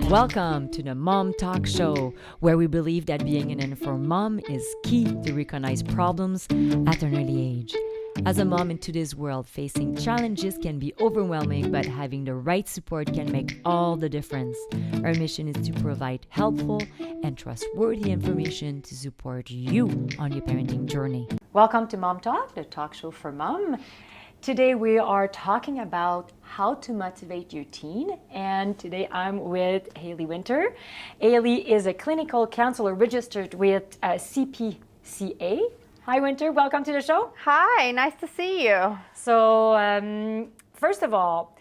Welcome to the Mom Talk Show, where we believe that being an informed mom is key to recognize problems at an early age. As a mom in today's world, facing challenges can be overwhelming, but having the right support can make all the difference. Our mission is to provide helpful and trustworthy information to support you on your parenting journey. Welcome to Mom Talk, the talk show for mom. Today we are talking about how to motivate your teen, and today I'm with Hayley Winter. Hayley is a clinical counselor registered with CPCA. Hi Winter, welcome to the show. Hi, nice to see you. So first of all,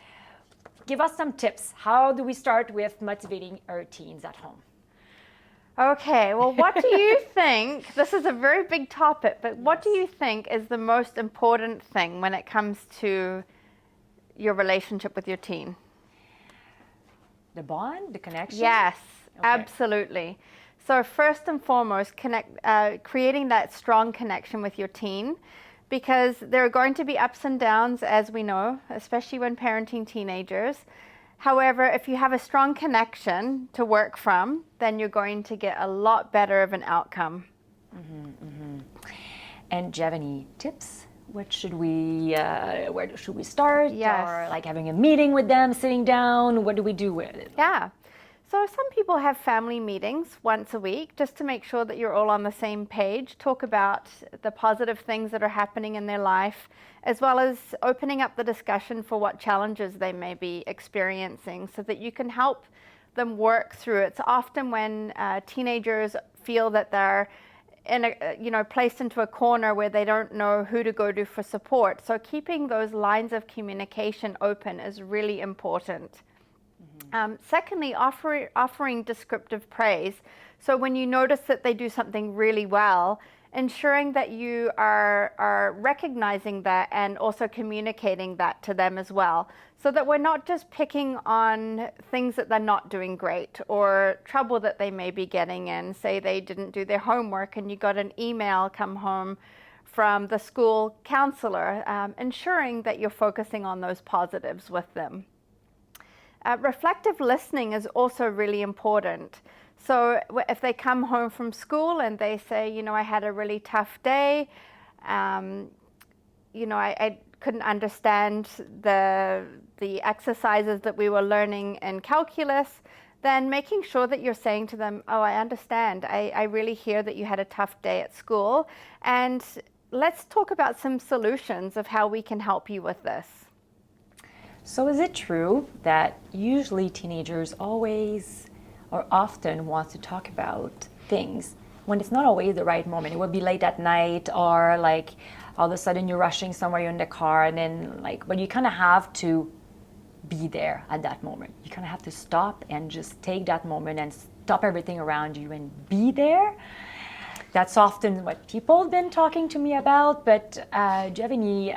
give us some tips. How do we start with motivating our teens at home? Okay, well, what do you think, this is a very big topic, but what do you think is the most important thing when it comes to your relationship with your teen? The bond, the connection? Yes, Okay. absolutely. So first and foremost, creating that strong connection with your teen, because there are going to be ups and downs, as we know, especially when parenting teenagers. However, if you have a strong connection to work from, then you're going to get a lot better of an outcome. And do you have any tips? What should we, where should we start? Yes. Or like having a meeting with them, sitting down? What do we do with it? Yeah. So some people have family meetings once a week just to make sure that you're all on the same page, talk about the positive things that are happening in their life, as well as opening up the discussion for what challenges they may be experiencing so that you can help them work through it. It's often when teenagers feel that they're placed into a corner where they don't know who to go to for support. So keeping those lines of communication open is really important. Secondly, offering descriptive praise. So when you notice that they do something really well, ensuring that you are recognizing that and also communicating that to them as well, so that we're not just picking on things that they're not doing great or trouble that they may be getting in. Say they didn't do their homework and you got an email come home from the school counselor, ensuring that you're focusing on those positives with them. Reflective listening is also really important. So if they come home from school and they say, I had a really tough day, I couldn't understand the exercises that we were learning in calculus, then making sure that you're saying to them, oh, I understand. I really hear that you had a tough day at school. And let's talk about some solutions of how we can help you with this. So is it true that usually teenagers always or often want to talk about things when it's not always the right moment? It will be late at night, or like all of a sudden you're rushing somewhere, you're in the car, and then but you kind of have to be there at that moment. You kind of have to stop and just take that moment and stop everything around you and be there. That's often what people have been talking to me about, but do you have any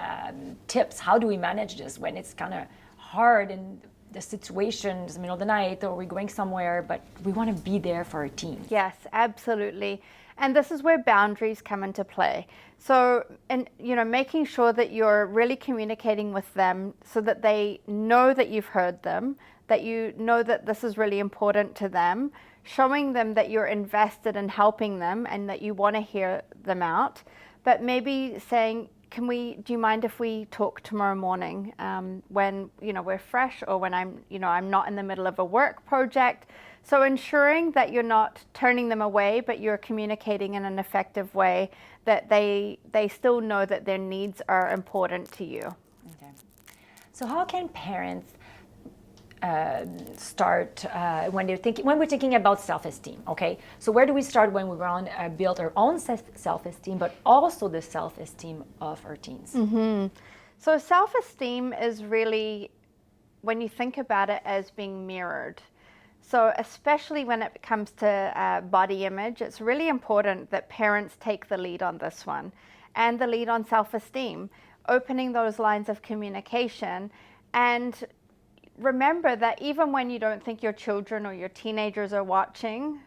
tips? How do we manage this when it's kind of hard in the situation, it's the middle of the night, or we're going somewhere, but we want to be there for our teens? Yes, absolutely. And this is where boundaries come into play. So, making sure that you're really communicating with them so that they know that you've heard them, that you know that this is really important to them, showing them that you're invested in helping them and that you want to hear them out, but maybe saying, do you mind if we talk tomorrow morning when we're fresh, or when I'm not in the middle of a work project? So ensuring that you're not turning them away, but you're communicating in an effective way, that they still know that their needs are important to you. Okay. So how can parents start when we're thinking about self-esteem? Okay, so where do we start when we want to build our own self-esteem, but also the self-esteem of our teens? So self-esteem is really, when you think about it, as being mirrored. So especially when it comes to body image, it's really important that parents take the lead on this one, and the lead on self-esteem, opening those lines of communication. And remember that even when you don't think your children or your teenagers are watching,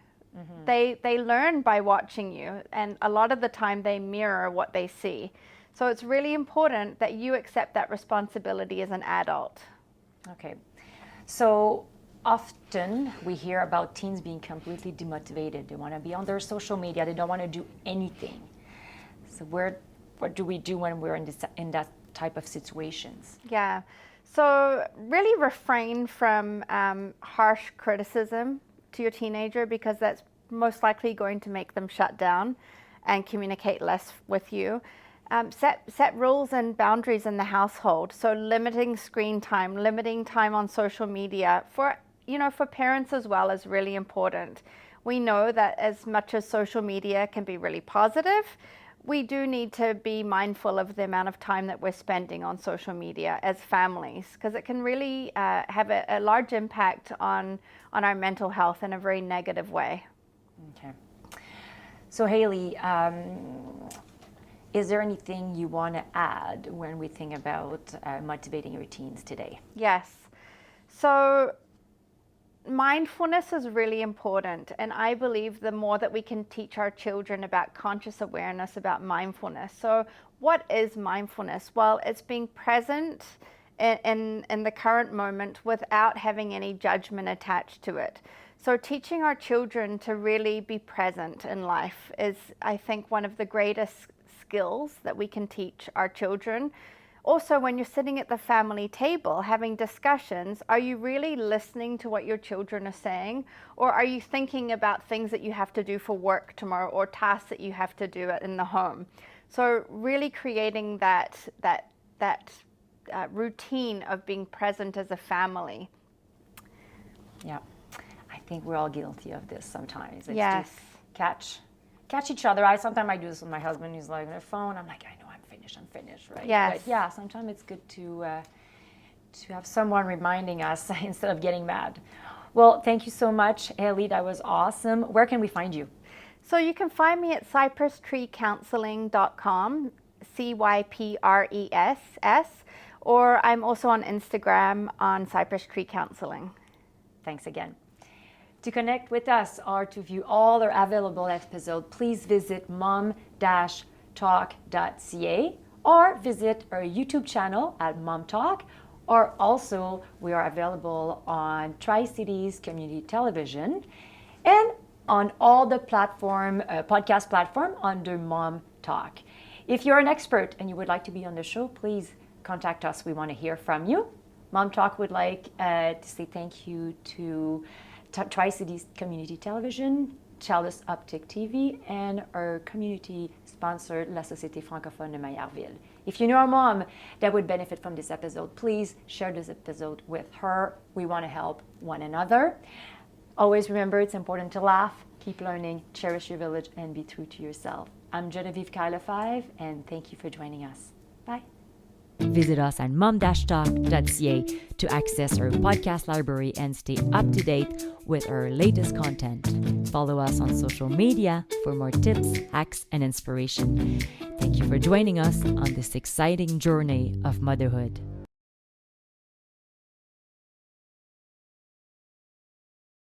they learn by watching you, and a lot of the time they mirror what they see. So it's really important that you accept that responsibility as an adult. Okay. So often we hear about teens being completely demotivated. They want to be on their social media. They don't want to do anything. So what do we do when we're in that type of situations? Yeah. So really refrain from harsh criticism to your teenager, because that's most likely going to make them shut down and communicate less with you. Set rules and boundaries in the household. So limiting screen time, limiting time on social media for parents as well is really important. We know that as much as social media can be really positive, we do need to be mindful of the amount of time that we're spending on social media as families, because it can really have a large impact on our mental health in a very negative way. Okay. So Hayley, is there anything you want to add when we think about motivating your teens today? Yes. So mindfulness is really important, and I believe the more that we can teach our children about conscious awareness, about mindfulness. So what is mindfulness? Well, it's being present in the current moment without having any judgment attached to it. So teaching our children to really be present in life is, I think, one of the greatest skills that we can teach our children. Also, when you're sitting at the family table having discussions, are you really listening to what your children are saying? Or are you thinking about things that you have to do for work tomorrow, or tasks that you have to do in the home? So really creating that routine of being present as a family. Yeah, I think we're all guilty of this sometimes. It's Yes. to catch each other. Sometimes I do this with my husband. He's like on the phone. I'm like, I know I'm finished, right? Yes. But yeah, sometimes it's good to have someone reminding us instead of getting mad. Well, thank you so much, Hayley. That was awesome. Where can we find you? So you can find me at cypresstreecounseling.com, CYPRESS, or I'm also on Instagram on Cypress Tree Counseling. Thanks again. To connect with us or to view all our available episodes, please visit mom-talk.ca or visit our YouTube channel at Mom Talk, or also we are available on Tri-Cities Community Television and on all the podcast platform under Mom Talk. If you're an expert and you would like to be on the show, please contact us. We want to hear from you. Mom Talk would like to say thank you to Tri-Cities Community Television, Chalice Optic TV, and our community sponsor, La Société Francophone de Maillardville. If you know a mom that would benefit from this episode, please share this episode with her. We want to help one another. Always remember, it's important to laugh, keep learning, cherish your village, and be true to yourself. I'm Genevieve Kyla5, and thank you for joining us. Bye. Visit us at mom-talk.ca to access our podcast library and stay up to date with our latest content. Follow us on social media for more tips, hacks, and inspiration. Thank you for joining us on this exciting journey of motherhood.